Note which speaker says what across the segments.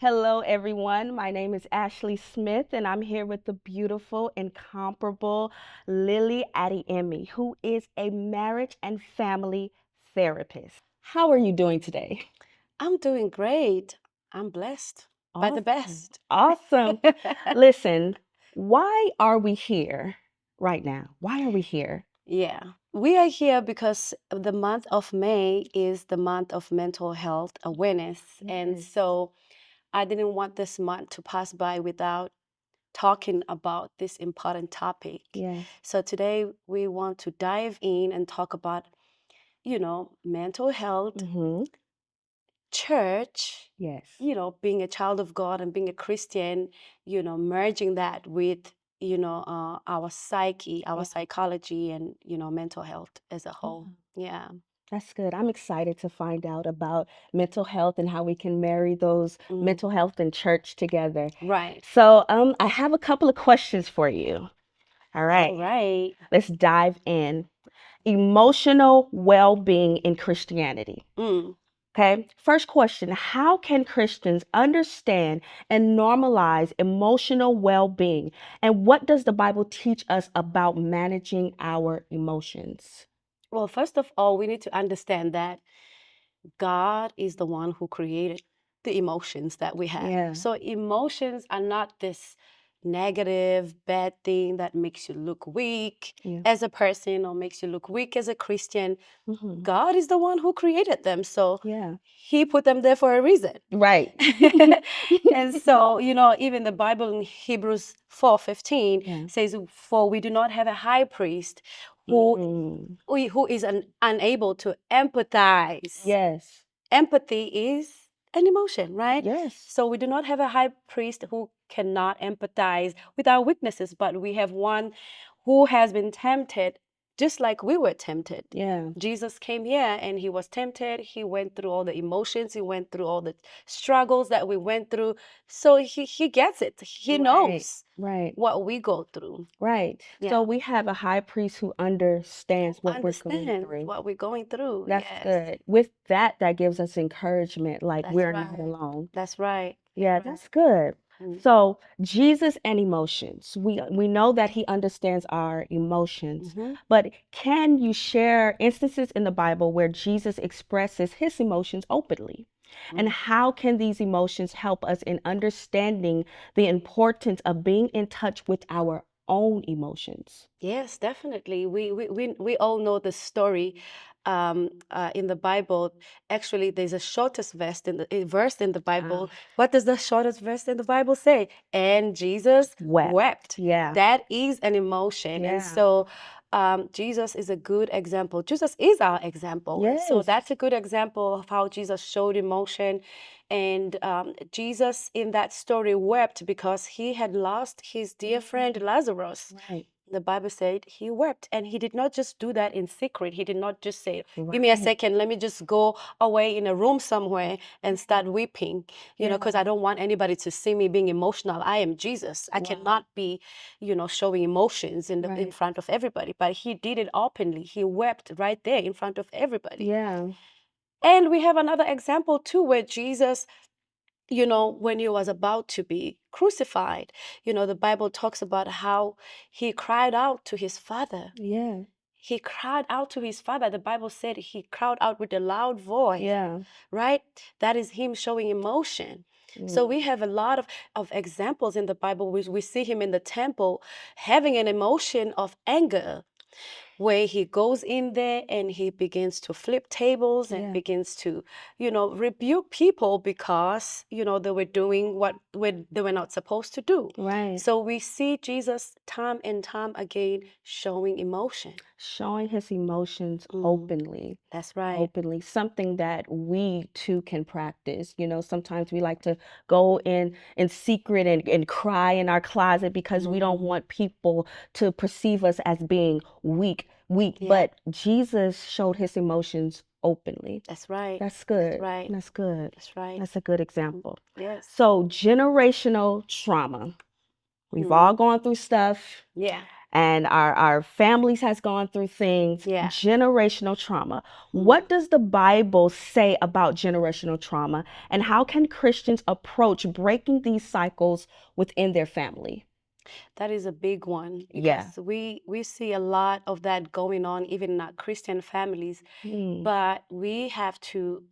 Speaker 1: Hello, everyone. My name is Ashley Smith, and I'm here with the beautiful, incomparable Lihle Adeyemi, who is a marriage and family therapist. How are you doing today?
Speaker 2: I'm doing great. I'm blessed by the
Speaker 1: Awesome.
Speaker 2: best.
Speaker 1: Awesome. Listen, why are we here right now? Why are we here?
Speaker 2: Yeah, we are here because the month of May is the month of mental health awareness. And
Speaker 1: Yes.
Speaker 2: so I didn't want this month to pass by without talking about this important topic.
Speaker 1: Yes.
Speaker 2: So today we want to dive in and talk about, mental health,
Speaker 1: Mm-hmm.
Speaker 2: church,
Speaker 1: Yes.
Speaker 2: being a child of God and being a Christian, merging that with, our psyche, our
Speaker 1: Yeah.
Speaker 2: psychology, and, mental health as a whole. Yeah.
Speaker 1: That's good. I'm excited to find out about mental health and how we can marry those
Speaker 2: Mm.
Speaker 1: mental health and church together.
Speaker 2: Right.
Speaker 1: So, I have a couple of questions for you. All
Speaker 2: All
Speaker 1: right,
Speaker 2: right.
Speaker 1: let's dive in. Emotional well-being in Christianity.
Speaker 2: Mm.
Speaker 1: Okay, first question: how can Christians understand and normalize emotional well-being? And what does the Bible teach us about managing our emotions?
Speaker 2: Well, first of all, we need to understand that God is the one who created the emotions that we have.
Speaker 1: Yeah.
Speaker 2: So emotions are not this negative, bad thing that makes you look weak
Speaker 1: Yeah.
Speaker 2: as a person or makes you look weak as a Christian.
Speaker 1: Mm-hmm.
Speaker 2: God is the one who created them. So
Speaker 1: Yeah.
Speaker 2: he put them there for a reason.
Speaker 1: Right.
Speaker 2: And so, even the Bible in Hebrews 4:15
Speaker 1: Yeah.
Speaker 2: says, "For we do not have a high priest who
Speaker 1: Mm.
Speaker 2: who is unable to empathize."
Speaker 1: Yes.
Speaker 2: Empathy is an emotion, right?
Speaker 1: Yes.
Speaker 2: So we do not have a high priest who cannot empathize with our weaknesses, but we have one who has been tempted just like we were tempted.
Speaker 1: Yeah.
Speaker 2: Jesus came here and he was tempted. He went through all the emotions, he went through all the struggles that we went through. So he gets it. He
Speaker 1: Right.
Speaker 2: knows
Speaker 1: Right.
Speaker 2: what we go through.
Speaker 1: Right.
Speaker 2: Yeah.
Speaker 1: So we have a high priest who understands what we're going
Speaker 2: Understand
Speaker 1: through.
Speaker 2: what we're going through.
Speaker 1: That's
Speaker 2: Yes.
Speaker 1: good. With that, that gives us encouragement, like
Speaker 2: That's
Speaker 1: we're not
Speaker 2: right.
Speaker 1: alone.
Speaker 2: That's right.
Speaker 1: Yeah, that's good.
Speaker 2: Mm.
Speaker 1: So Jesus and emotions. We know that he understands our emotions,
Speaker 2: Mhm.
Speaker 1: but can you share instances in the Bible where Jesus expresses his emotions openly? And how can these emotions help us in understanding the importance of being in touch with our own emotions?
Speaker 2: Yes, definitely. We all know the story in the Bible. Actually, there's a shortest verse in the Bible. What does the shortest verse in the Bible say? And Jesus wept.
Speaker 1: Yeah.
Speaker 2: That is an emotion. And
Speaker 1: Yeah.
Speaker 2: so Jesus is a good example. Jesus is our example. And so
Speaker 1: Yes.
Speaker 2: that's a good example of how Jesus showed emotion. And Jesus in that story wept because he had lost his dear friend Lazarus.
Speaker 1: Right.
Speaker 2: The Bible said he wept, and he did not just do that in secret. He did not just say, "Give me a
Speaker 1: Right.
Speaker 2: second, let me just go away in a room somewhere and start weeping," because I don't want anybody to see me being emotional. I am Jesus. I cannot be, showing emotions in front of everybody. But he did it openly. He wept right there in front of everybody.
Speaker 1: Yeah.
Speaker 2: And we have another example too, where Jesus, when he was about to be crucified, the Bible talks about how he cried out to his Father.
Speaker 1: Yeah.
Speaker 2: He cried out to his Father. The Bible said he cried out with a loud voice.
Speaker 1: Yeah.
Speaker 2: Right? That is him showing emotion. So we have a lot of examples in the Bible. We see him in the temple having an emotion of anger, where he goes in there and he begins to flip tables and begins to, rebuke people because, they were doing what they were not supposed to do.
Speaker 1: Right.
Speaker 2: So we see Jesus time and time again showing emotion.
Speaker 1: Showing his emotions openly.
Speaker 2: That's right.
Speaker 1: Openly, something that we too can practice. Sometimes we like to go in secret and cry in our closet because we don't want people to perceive us as being weak.
Speaker 2: Yeah.
Speaker 1: But Jesus showed his emotions openly.
Speaker 2: That's right.
Speaker 1: That's good.
Speaker 2: That's right.
Speaker 1: That's good.
Speaker 2: That's right.
Speaker 1: That's a good example.
Speaker 2: Yes.
Speaker 1: So generational trauma. We've all gone through stuff.
Speaker 2: Yeah.
Speaker 1: and our families has gone through things,
Speaker 2: Yeah.
Speaker 1: generational trauma. What does the Bible say about generational trauma, and how can Christians approach breaking these cycles within their family?
Speaker 2: That is a big one
Speaker 1: Yeah.
Speaker 2: because we see a lot of that going on even in our Christian families.
Speaker 1: Mm,
Speaker 2: But we have to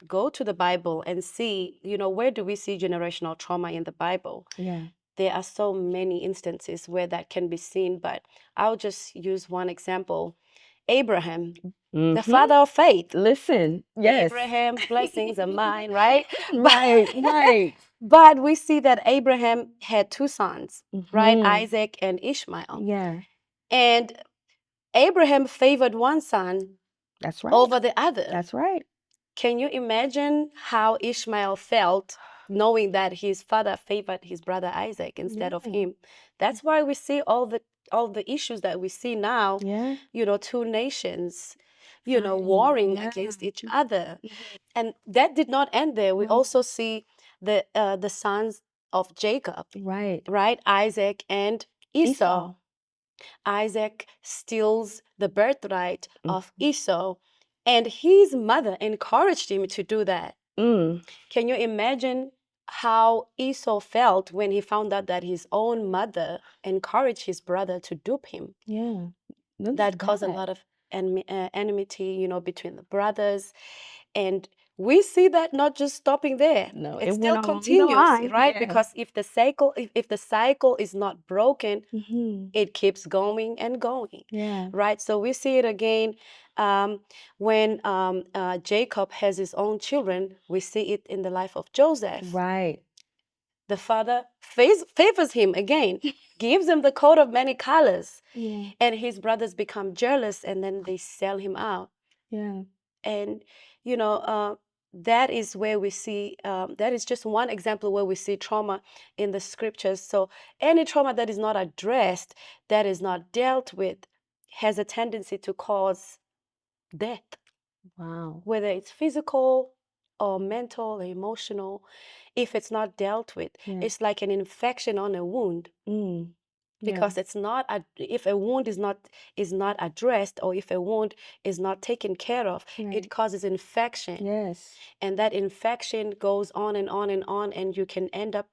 Speaker 2: go to the Bible and see, where do we see generational trauma in the Bible?
Speaker 1: yeah.
Speaker 2: There are so many instances where that can be seen, but I'll just use one example. Abraham, the
Speaker 1: Mm-hmm.
Speaker 2: father of faith.
Speaker 1: Listen, yes.
Speaker 2: Abraham's blessings are mine, right?
Speaker 1: Right, right.
Speaker 2: But we see that Abraham had two sons, right?
Speaker 1: Mm-hmm.
Speaker 2: Isaac and Ishmael.
Speaker 1: Yeah,
Speaker 2: And Abraham favored one son
Speaker 1: that's right.
Speaker 2: over the other.
Speaker 1: That's right.
Speaker 2: Can you imagine how Ishmael felt knowing that his father favored his brother Isaac instead of
Speaker 1: Yeah.
Speaker 2: him? That's why we see all the issues that we see now,
Speaker 1: Yeah.
Speaker 2: two nations,
Speaker 1: Fighting.
Speaker 2: warring
Speaker 1: Yeah.
Speaker 2: against each other.
Speaker 1: Mhm.
Speaker 2: And that did not end there. We also see the sons of Jacob,
Speaker 1: Right.
Speaker 2: right? Isaac and Esau.
Speaker 1: Esau.
Speaker 2: Isaac steals the birthright
Speaker 1: Mm.
Speaker 2: of Esau, and his mother encouraged him to do that.
Speaker 1: Mm.
Speaker 2: Can you imagine how Esau felt when he found out that his own mother encouraged his brother to dupe him?
Speaker 1: Yeah. That's
Speaker 2: That caused a
Speaker 1: bad.
Speaker 2: lot of enmity, between the brothers. And we see that not just stopping there.
Speaker 1: No,
Speaker 2: It
Speaker 1: it went
Speaker 2: still
Speaker 1: along the
Speaker 2: continues,
Speaker 1: line.
Speaker 2: right?
Speaker 1: Yeah.
Speaker 2: Because if the cycle is not broken,
Speaker 1: Mm-hmm.
Speaker 2: it keeps going and going,
Speaker 1: Yeah.
Speaker 2: right? So we see it again when Jacob has his own children. We see it in the life of Joseph.
Speaker 1: Right.
Speaker 2: The father favors him again, gives him the coat of many colors,
Speaker 1: Yeah.
Speaker 2: and his brothers become jealous, and then they sell him out.
Speaker 1: Yeah.
Speaker 2: And that is where we see that is just one example where we see trauma in the scriptures. So any trauma that is not addressed, that is not dealt with, has a tendency to cause death,
Speaker 1: Wow.
Speaker 2: whether it's physical or mental or emotional. If it's not dealt with,
Speaker 1: Yeah.
Speaker 2: it's like an infection on a wound.
Speaker 1: Mm. Yeah.
Speaker 2: Because it's not if a wound is not addressed, or if a wound is not taken care of,
Speaker 1: Right.
Speaker 2: it causes infection.
Speaker 1: Yes.
Speaker 2: And that infection goes on and on and on, and you can end up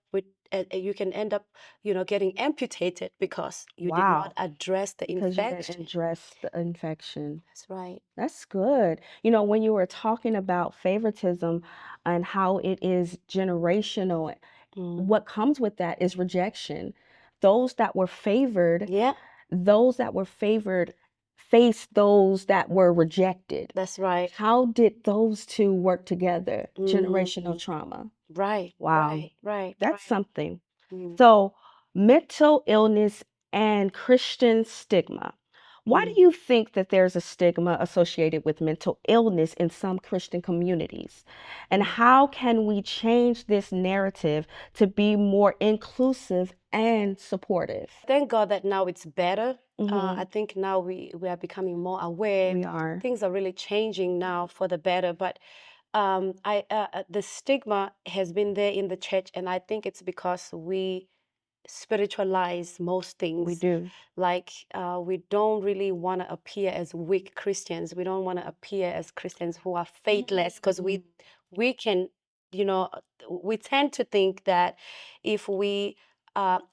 Speaker 2: getting amputated because you did not
Speaker 1: Wow.
Speaker 2: address the
Speaker 1: Because you didn't
Speaker 2: infection.
Speaker 1: address the infection.
Speaker 2: That's right.
Speaker 1: That's good. When you were talking about favoritism and how it is generational, what comes with that is rejection. Those that were favored,
Speaker 2: Yeah,
Speaker 1: faced those that were rejected.
Speaker 2: that's right.
Speaker 1: How did those two work together? Generational
Speaker 2: Mm,
Speaker 1: trauma.
Speaker 2: right,
Speaker 1: Wow.
Speaker 2: right.
Speaker 1: That's something.
Speaker 2: Mm,
Speaker 1: So, mental illness and Christian stigma. Why do
Speaker 2: mm.
Speaker 1: you think that there's a stigma associated with mental illness in some Christian communities? And how can we change this narrative to be more inclusive and supportive?
Speaker 2: Thank God that now it's better.
Speaker 1: Mm-hmm.
Speaker 2: I think now we are becoming more aware.
Speaker 1: We are.
Speaker 2: Things are really changing now for the better. But the stigma has been there in the church, and I think it's because we spiritualize most
Speaker 1: We
Speaker 2: things.
Speaker 1: do.
Speaker 2: Like we don't really want to appear as weak Christians. We don't want to appear as Christians who are faithless, because we can, we tend to think that if we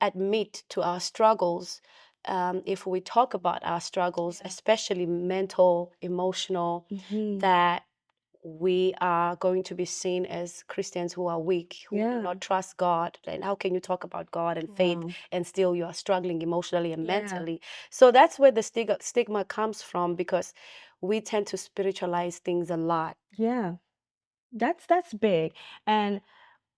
Speaker 2: admit to our struggles, if we talk about our struggles, especially mental, emotional,
Speaker 1: Mm-hmm.
Speaker 2: that we are going to be seen as Christians who are weak, who do
Speaker 1: Yeah.
Speaker 2: not trust God. And how can you talk about God and faith
Speaker 1: Wow.
Speaker 2: and still you are struggling emotionally and
Speaker 1: Yeah.
Speaker 2: mentally? So that's where the stigma comes from, because we tend to spiritualize things a lot.
Speaker 1: Yeah. That's big. And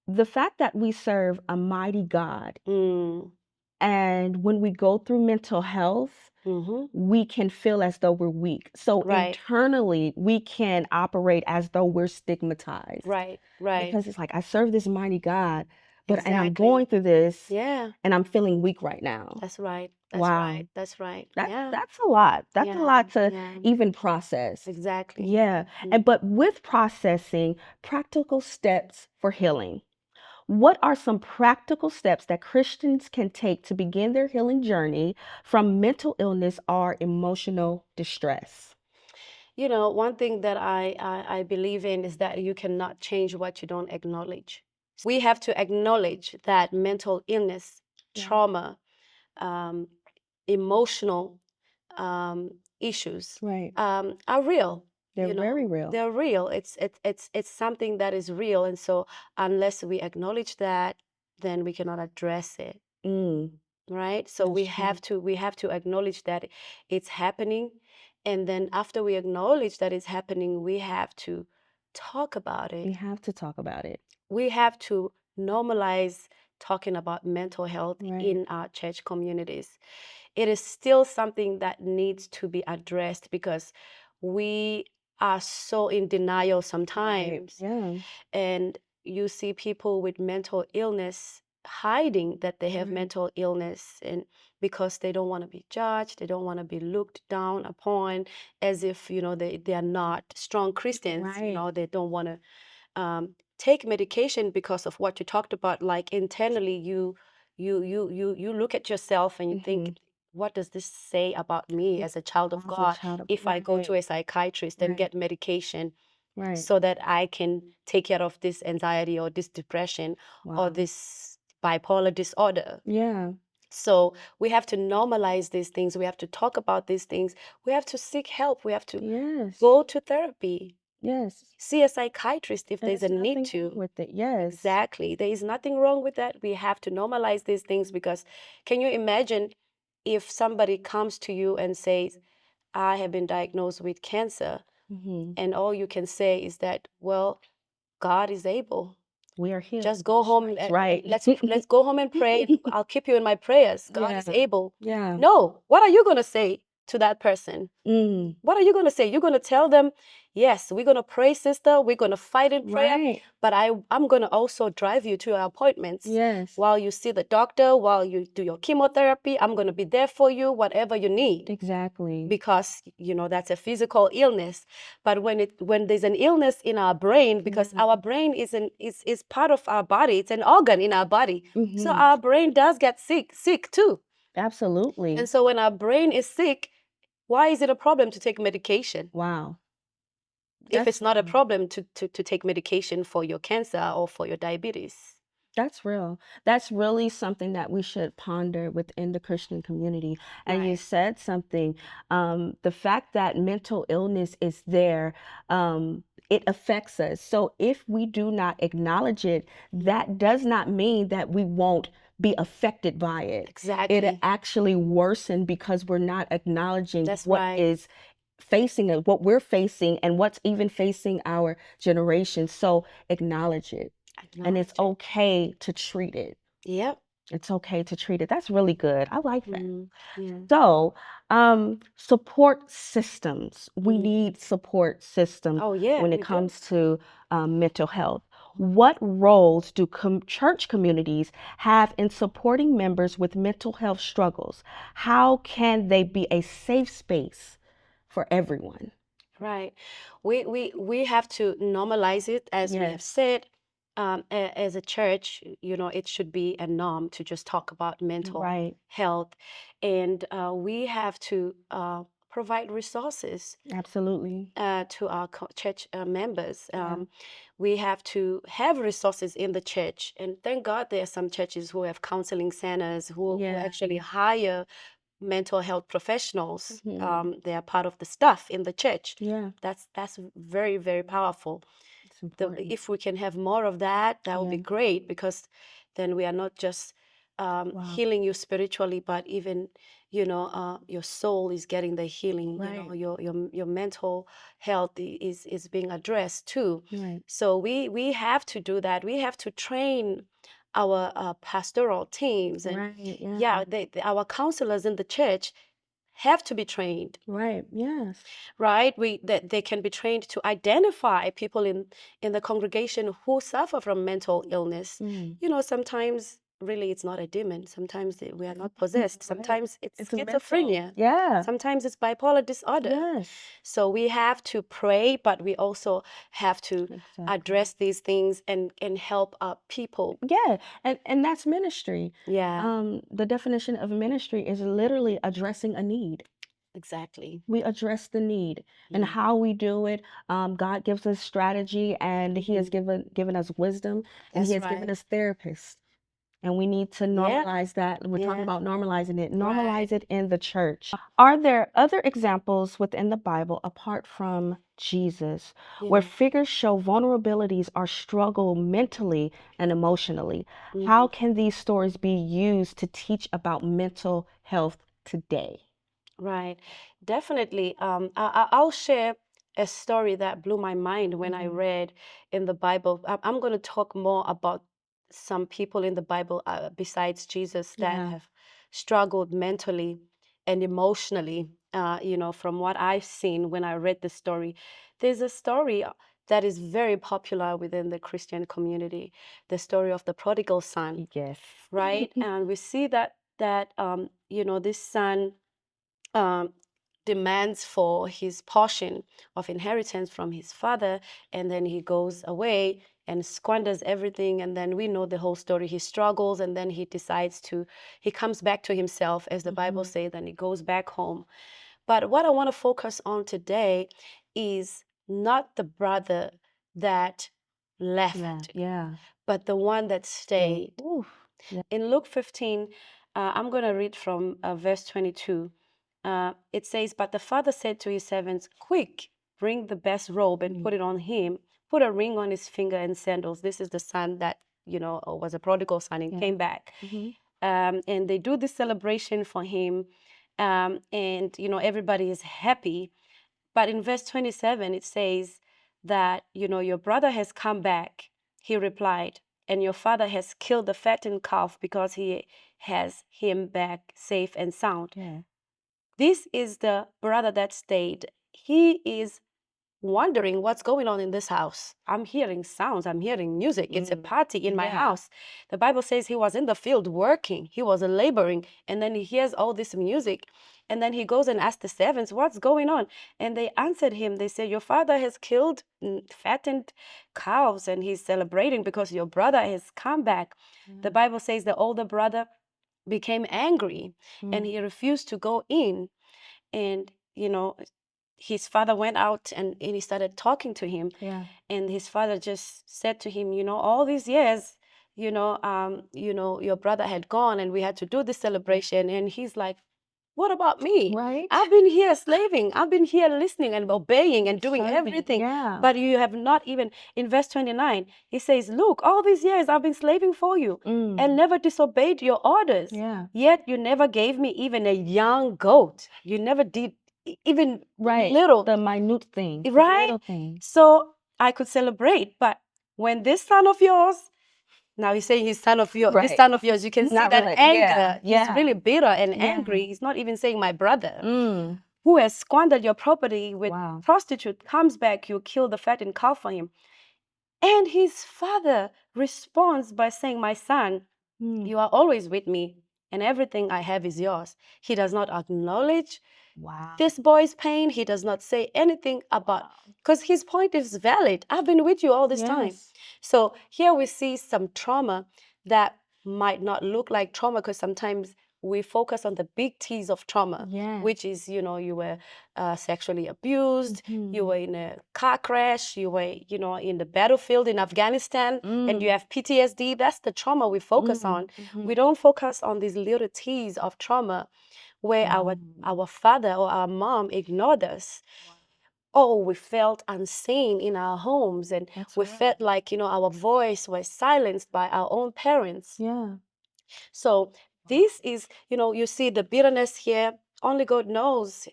Speaker 1: the fact that we serve a mighty God,
Speaker 2: Mm,
Speaker 1: and when we go through mental health,
Speaker 2: hmm
Speaker 1: we can feel as though we're weak. So
Speaker 2: Right,
Speaker 1: internally, we can operate as though we're stigmatized,
Speaker 2: right.
Speaker 1: because it's like, I serve this mighty God, and I'm
Speaker 2: Exactly.
Speaker 1: going through this,
Speaker 2: Yeah,
Speaker 1: and I'm feeling weak right now.
Speaker 2: that's right. That's
Speaker 1: Wow.
Speaker 2: right. That's right.
Speaker 1: That's
Speaker 2: Yeah,
Speaker 1: that's a lot. That's a
Speaker 2: yeah,
Speaker 1: lot to
Speaker 2: yeah.
Speaker 1: even process.
Speaker 2: Exactly.
Speaker 1: Yeah.
Speaker 2: Mhm.
Speaker 1: But with processing, practical steps for healing. What are some practical steps that Christians can take to begin their healing journey from mental illness or emotional distress?
Speaker 2: You know, one thing that I believe in is that you cannot change what you don't acknowledge. We have to acknowledge that mental illness,
Speaker 1: Yeah.
Speaker 2: trauma, um, emotional issues
Speaker 1: Right.
Speaker 2: are real.
Speaker 1: They're
Speaker 2: You know,
Speaker 1: very real.
Speaker 2: they're real. It's something that is real, and so unless we acknowledge that, then we cannot address it,
Speaker 1: Mm,
Speaker 2: right? So
Speaker 1: that's true.
Speaker 2: we have to acknowledge that it's happening, and then after we acknowledge that it's happening, we have to talk about
Speaker 1: We
Speaker 2: it.
Speaker 1: have to talk about it.
Speaker 2: We have to normalize talking about mental health
Speaker 1: Right.
Speaker 2: in our church communities. It is still something that needs to be addressed because we are so in denial
Speaker 1: Right.
Speaker 2: sometimes.
Speaker 1: Yeah.
Speaker 2: And you see people with mental illness hiding that they have
Speaker 1: Right.
Speaker 2: mental illness, and because they don't want to be judged, they don't want to be looked down upon as if, you know, they are not strong Christians, you
Speaker 1: Right.
Speaker 2: know, they don't want to take medication because of what you talked about. Like internally, you look at yourself and you think,
Speaker 1: Mm-hmm.
Speaker 2: what does this say about me as a child of
Speaker 1: As a
Speaker 2: God
Speaker 1: child of
Speaker 2: if I go to
Speaker 1: right.
Speaker 2: a psychiatrist and
Speaker 1: Right.
Speaker 2: get medication
Speaker 1: Right.
Speaker 2: so that I can take care of this anxiety or this depression or
Speaker 1: Wow.
Speaker 2: this bipolar disorder?
Speaker 1: Yeah.
Speaker 2: So we have to normalize these things. We have to talk about these things. We have to seek help. We have to
Speaker 1: Yes.
Speaker 2: go to therapy,
Speaker 1: Yes.
Speaker 2: see a psychiatrist if
Speaker 1: And
Speaker 2: there's a
Speaker 1: there's
Speaker 2: need
Speaker 1: nothing wrong
Speaker 2: to.
Speaker 1: with it. Yes.
Speaker 2: Exactly. There is nothing wrong with that. We have to normalize these things because can you imagine if somebody comes to you and says, I have been diagnosed with cancer,
Speaker 1: Mm-hmm.
Speaker 2: and all you can say is that, well, God is able.
Speaker 1: We are healed
Speaker 2: Just
Speaker 1: by
Speaker 2: go
Speaker 1: his
Speaker 2: home.
Speaker 1: stripes. Right.
Speaker 2: Let's go home and pray. I'll keep you in my prayers. God
Speaker 1: Yeah.
Speaker 2: is able.
Speaker 1: Yeah.
Speaker 2: No. What are you going to say to that person?
Speaker 1: Mm.
Speaker 2: What are you going to say? You're going to tell them, yes, we're going to pray, sister. We're going to fight in prayer.
Speaker 1: Right.
Speaker 2: But I'm going to also drive you to your appointments.
Speaker 1: Yes.
Speaker 2: While you see the doctor, while you do your chemotherapy, I'm going to be there for you, whatever you need.
Speaker 1: Exactly.
Speaker 2: Because, you know, that's a physical illness. But when there's an illness in our brain, because
Speaker 1: Yeah.
Speaker 2: our brain is part of our body, it's an organ in our body. So
Speaker 1: Mm-hmm.
Speaker 2: our brain does get sick too.
Speaker 1: Absolutely.
Speaker 2: And so when our brain is sick, why is it a problem to take medication?
Speaker 1: Wow.
Speaker 2: If
Speaker 1: That's
Speaker 2: it's not a
Speaker 1: real.
Speaker 2: problem to take medication for your cancer or for your diabetes.
Speaker 1: That's real. That's really something that we should ponder within the Christian community. And you
Speaker 2: Right.
Speaker 1: said something, the fact that mental illness is there, it affects us. So if we do not acknowledge it, that does not mean that we won't be affected by it. It
Speaker 2: Exactly.
Speaker 1: actually worsen because we're not acknowledging
Speaker 2: That's
Speaker 1: what
Speaker 2: right.
Speaker 1: is facing us, what we're facing, and what's even facing our generation. So acknowledge it. And it's
Speaker 2: Acknowledge it.
Speaker 1: okay to treat it.
Speaker 2: Yep.
Speaker 1: It's okay to treat it. That's really good. I like that.
Speaker 2: Yeah.
Speaker 1: So, support systems. We
Speaker 2: Mhm.
Speaker 1: need support systems
Speaker 2: Oh yeah,
Speaker 1: when it
Speaker 2: we do.
Speaker 1: comes to mental health. What roles do church communities have in supporting members with mental health struggles? How can they be a safe space for everyone?
Speaker 2: Right. We have to normalize it, as we have
Speaker 1: Yes.
Speaker 2: said. As a church, you know, it should be a norm to just talk about mental
Speaker 1: Right.
Speaker 2: health, and we have to provide resources
Speaker 1: Absolutely.
Speaker 2: to our church members.
Speaker 1: Yeah.
Speaker 2: We have to have resources in the church, and thank God there are some churches who have counseling centers who
Speaker 1: Yeah.
Speaker 2: actually hire mental health professionals.
Speaker 1: Mhm.
Speaker 2: They are part of the staff in the church.
Speaker 1: Yeah.
Speaker 2: That's very, very powerful.
Speaker 1: It's important.
Speaker 2: If we can have more of that, that would be
Speaker 1: Yeah.
Speaker 2: great, because then we are not just
Speaker 1: Wow.
Speaker 2: healing you spiritually, but even, you know, your soul is getting the healing. You know,
Speaker 1: Right.
Speaker 2: your mental health is being addressed too.
Speaker 1: Right.
Speaker 2: So we have to do that. We have to train our pastoral teams, and
Speaker 1: Right. Yeah.
Speaker 2: yeah, our counselors in the church have to be trained,
Speaker 1: Right. Yes.
Speaker 2: right? That they can be trained to identify people in the congregation who suffer from mental illness.
Speaker 1: Mm.
Speaker 2: You know, sometimes really it's not a demon. Sometimes we are not possessed. Sometimes it's
Speaker 1: It's a mental.
Speaker 2: schizophrenia.
Speaker 1: Yeah.
Speaker 2: Sometimes it's bipolar disorder.
Speaker 1: Yes.
Speaker 2: So we have to pray, but we also have to address these things and help people.
Speaker 1: Yeah, and that's ministry.
Speaker 2: Yeah,
Speaker 1: The definition of ministry is literally addressing a need.
Speaker 2: exactly.
Speaker 1: We address the need, and how we do it. God gives us strategy, and He has given us wisdom, and He
Speaker 2: That's
Speaker 1: has given
Speaker 2: right.
Speaker 1: us therapists. And we need to
Speaker 2: Yeah.
Speaker 1: normalize that. We're talking
Speaker 2: Yeah.
Speaker 1: about normalizing it.
Speaker 2: Right.
Speaker 1: Normalize it in the church. Are there other examples within the Bible apart from Jesus where
Speaker 2: Yeah.
Speaker 1: figures show vulnerabilities or struggle mentally and emotionally? How can these stories be used to teach about mental health today?
Speaker 2: Right. Definitely. I'll share a story that blew my mind when I read in the Bible. I'm going to talk more about some people in the Bible besides Jesus that
Speaker 1: Yeah.
Speaker 2: have struggled mentally and emotionally. From what I've seen when I read the story, there's a story that is very popular within the Christian community, the story of the prodigal son,
Speaker 1: Yes.
Speaker 2: right? And we see that this son um, demands for his portion of inheritance from his father, and then he goes away and squanders everything. And then we know the whole story. He struggles, and then he comes back to himself, as the Bible says, and he goes back home. But what I want to focus on today is not the brother that left, but the one that stayed.
Speaker 1: Oof.
Speaker 2: In Luke 15, I'm going to read from verse 22. It says, "But the father said to his servants, 'Quick, bring the best robe and put it on him. Put a ring on his finger and sandals.'" This is the son that, was a prodigal son and came back. And they do this celebration for him. And, everybody is happy. But in verse 27, it says that, "Your brother has come back," he replied, "and your father has killed the fattened calf because he has him back safe and sound."
Speaker 1: Yeah.
Speaker 2: This is the brother that stayed. He is wondering what's going on in this house. I'm hearing sounds, I'm hearing music. It's a party in my house. The Bible says he was in the field working, he was laboring, and then he hears all this music. And then he goes and asks the servants, "What's going on?" And they answered him. They said, "Your father has killed fattened calves, and he's celebrating because your brother has come back." The Bible says the older brother became angry and he refused to go in. And, his father went out and he started talking to him. And his father just said to him, "All these years, your brother had gone and we had to do this celebration." And he's like, "What about me?
Speaker 1: Right.
Speaker 2: I've been here slaving. I've been here listening and obeying and doing
Speaker 1: Serving,
Speaker 2: everything.
Speaker 1: yeah.
Speaker 2: But you have not even," in verse 29, he says, "Look, all these years I've been slaving for you and never disobeyed your orders.
Speaker 1: Yeah.
Speaker 2: Yet you never gave me even a young goat. You never did even
Speaker 1: Right.
Speaker 2: little."
Speaker 1: The minute things.
Speaker 2: Right?
Speaker 1: Little things.
Speaker 2: So I could celebrate. But when this son of yours, now he's saying his son of yours, this
Speaker 1: Right.
Speaker 2: son of yours, you can see
Speaker 1: Not
Speaker 2: that
Speaker 1: really.
Speaker 2: anger.
Speaker 1: Yeah.
Speaker 2: He's really bitter and
Speaker 1: Yeah.
Speaker 2: angry. He's not even saying my brother,
Speaker 1: Mm.
Speaker 2: who has squandered your property with
Speaker 1: Wow.
Speaker 2: prostitute, comes back, you kill the fattened calf for him. And his father responds by saying, "My son, you are always with me, and everything I have is yours." He does not acknowledge
Speaker 1: Wow.
Speaker 2: this boy's pain. He does not say anything about, because his point is valid. I've been with you all this time.
Speaker 1: Yes.
Speaker 2: So here we see some trauma that might not look like trauma, because sometimes we focus on the big T's of trauma, which is, you were sexually abused, you were in a car crash, you were, in the battlefield in Afghanistan, and you have PTSD. That's the trauma we focus on. We don't focus on these little T's of trauma where our father or our mom ignored us. Oh, we felt unseen in our homes, and we felt like, our voice was silenced by our own parents.
Speaker 1: Yeah.
Speaker 2: So this is, you see the bitterness here. Only God knows,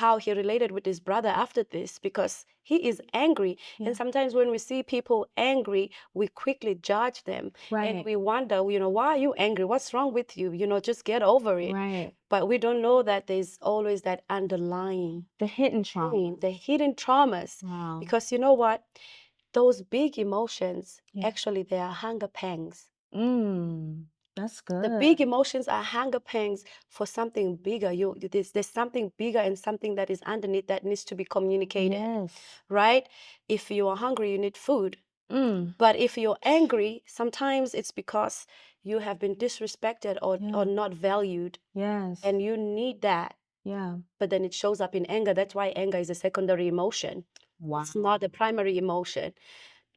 Speaker 2: how he related with his brother after this, because he is angry. And sometimes when we see people angry, we quickly judge them. And we wonder, why are you angry? What's wrong with you? Just get over it.
Speaker 1: Right.
Speaker 2: But we don't know that there's always that underlying
Speaker 1: The hidden trauma.
Speaker 2: pain, the hidden traumas.
Speaker 1: Wow.
Speaker 2: Because you know what? Those big emotions, actually, they are hunger pangs.
Speaker 1: Mm. That's
Speaker 2: The big
Speaker 1: good.
Speaker 2: emotions are hunger pangs for something bigger. There's something bigger and something that is underneath that needs to be communicated,
Speaker 1: Yes.
Speaker 2: right? If you are hungry, you need food.
Speaker 1: Mm.
Speaker 2: But if you're angry, sometimes it's because you have been disrespected or
Speaker 1: Yeah.
Speaker 2: not valued,
Speaker 1: Yes.
Speaker 2: and you need that.
Speaker 1: Yeah.
Speaker 2: But then it shows up in anger. That's why anger is a secondary emotion.
Speaker 1: Wow.
Speaker 2: It's not a primary emotion.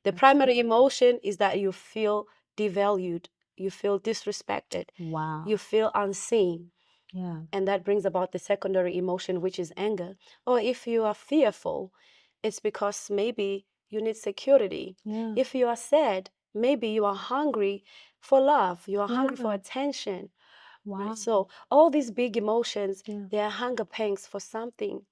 Speaker 2: The
Speaker 1: That's
Speaker 2: primary
Speaker 1: good.
Speaker 2: emotion is that you feel devalued, you feel disrespected,
Speaker 1: Wow.
Speaker 2: you feel unseen.
Speaker 1: Yeah.
Speaker 2: And that brings about the secondary emotion, which is anger. Or if you are fearful, it's because maybe you need security.
Speaker 1: Yeah.
Speaker 2: If you are sad, maybe you are hungry for love, you are hungry for
Speaker 1: Yeah.
Speaker 2: attention.
Speaker 1: Wow.
Speaker 2: Right? So all these big emotions,
Speaker 1: Yeah.
Speaker 2: they are hunger pangs for something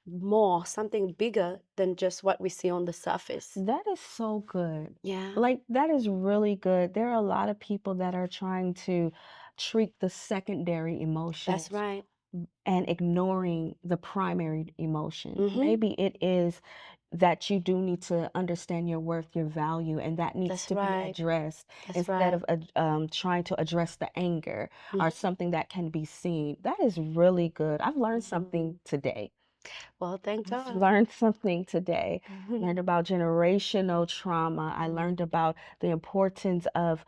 Speaker 2: more, something bigger than just what we see on the surface.
Speaker 1: That is so good.
Speaker 2: Yeah,
Speaker 1: Like, that is really good. There are a lot of people that are trying to treat the secondary
Speaker 2: that's
Speaker 1: emotions
Speaker 2: right.
Speaker 1: and ignoring the primary emotion.
Speaker 2: Mm-hmm.
Speaker 1: Maybe it is that you do need to understand your worth, your value, and that needs
Speaker 2: That's
Speaker 1: to be
Speaker 2: right.
Speaker 1: addressed
Speaker 2: That's
Speaker 1: instead
Speaker 2: right.
Speaker 1: of trying to address the anger or
Speaker 2: Mhm.
Speaker 1: something that can be seen. That is really good. I've learned something today.
Speaker 2: Well, thank
Speaker 1: I've
Speaker 2: God.
Speaker 1: learned something today.
Speaker 2: Mhm.
Speaker 1: Learned about generational trauma. I learned about the importance of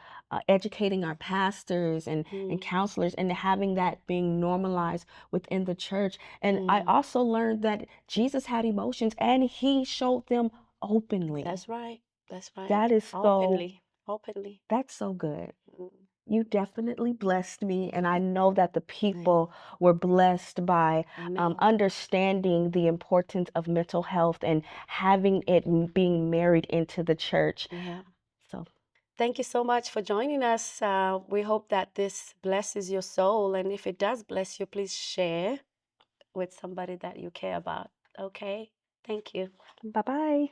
Speaker 1: educating our pastors and
Speaker 2: Mhm.
Speaker 1: counselors and having that being normalized within the church. And I
Speaker 2: Mhm.
Speaker 1: also learned that Jesus had emotions and he showed them openly.
Speaker 2: That's right. That's right.
Speaker 1: That is so,
Speaker 2: Openly. Openly.
Speaker 1: that's so good.
Speaker 2: Mm.
Speaker 1: You definitely blessed me, and I know that the
Speaker 2: Amen.
Speaker 1: people were blessed by
Speaker 2: Amen.
Speaker 1: understanding the importance of mental health and having it being married into the church.
Speaker 2: Yeah.
Speaker 1: So,
Speaker 2: Thank you so much for joining us. We hope that this blesses your soul. And if it does bless you, please share with somebody that you care about. Okay? Thank you.
Speaker 1: bye bye.